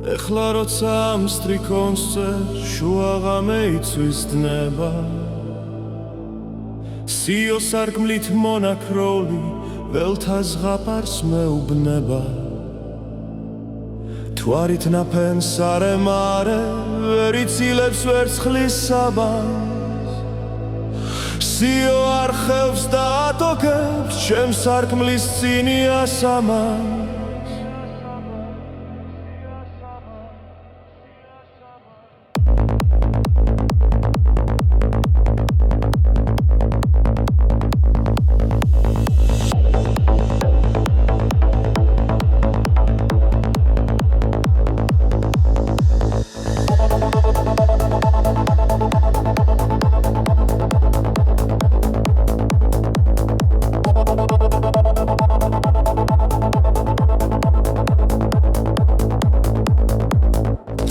ეხლა როცა ამ სტრიქონსზე შუაღამე იცვის დნება, სიო სარკმლით მონაქროლი ველთა ზღაპარს მეუბნება, თვარით ნაფენს არემარე ვერ იცილებს ვერცხლის საბანს, სიო არ ხევს და ატოკებს ჩემს სარკმლის წინია სამანს.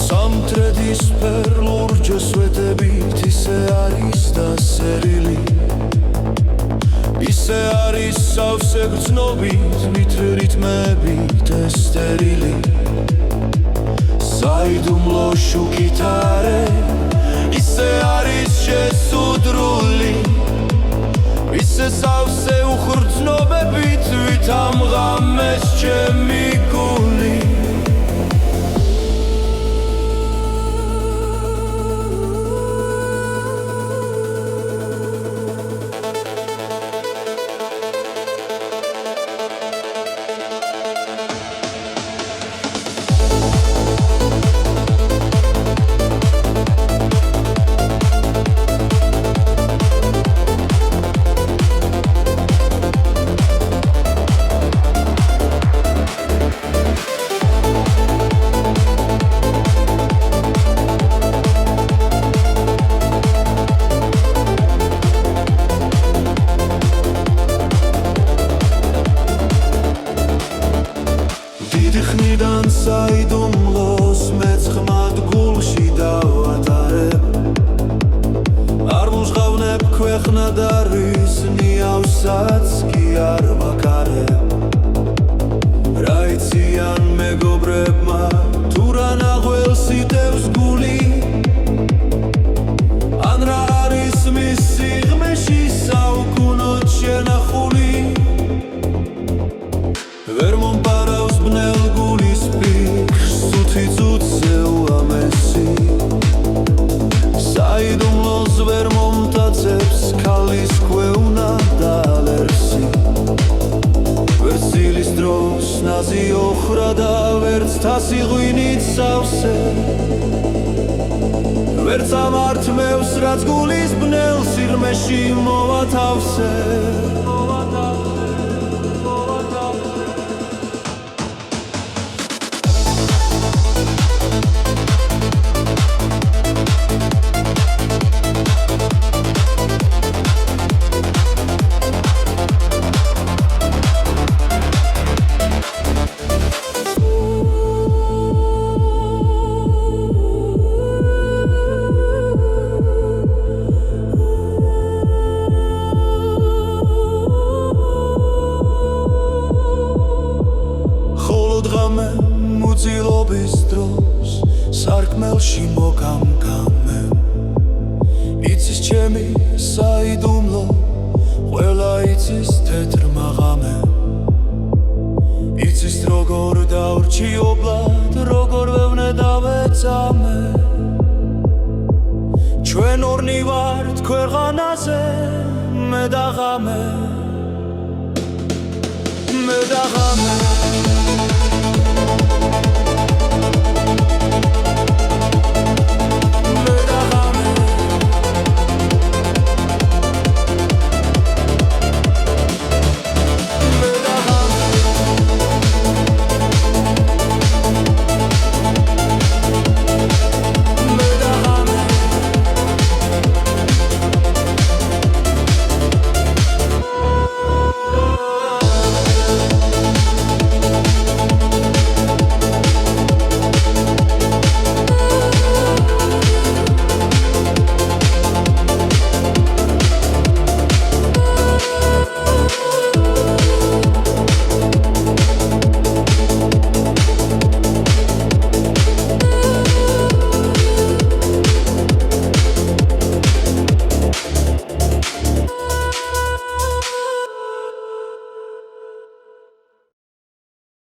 Samtredisper lurģes vetebīt, ise არის დასერილი, ise არის სავსე გრძნობით, ვით რიტმებით ესტერილი, საიდუმლო შუქითარე, ise არის შესუდრული, ise სავსე უხრწნობებით, ვით ამღამეს ჩემი გული. ხნიდან საიდუმლოს მეც ხმად გულში დავატარებ, არ ვუჟღავნებ ქვეყნად არის ნიავსაც კი არ ვაკარებ, რა იციან მეგობრებმა თუ რა ნაღველს იტევს გული, ან რა არის მის სიღრმეში საუკუნოდ შენახული, ვერ მომპარავს ბნელ გულის ფიქრს სუთი წუთზე უამესი, საიდუმლოს ვერ მომტაცებს ქალის ქვევნა და ალერსი, ვერც ცილის დროს ნაზი ოხრა და ვერც თასი ღვინით სავსე, ვერც ამართმევს რაც გულის ბნელ სიღრმეში მოვათავსე. მუძილობის დროს სარკმელში მოგამგამე, იცის ჩემი საიდუმლო, ყველა იცის თეთრ მაღამე, იცის როგორ დავრჩი ობლად, როგორ ვევნე დავეწამე, ჩვენ ორნი ვართ ქვეყანაზე, მე და ღამე, მე და ღამე.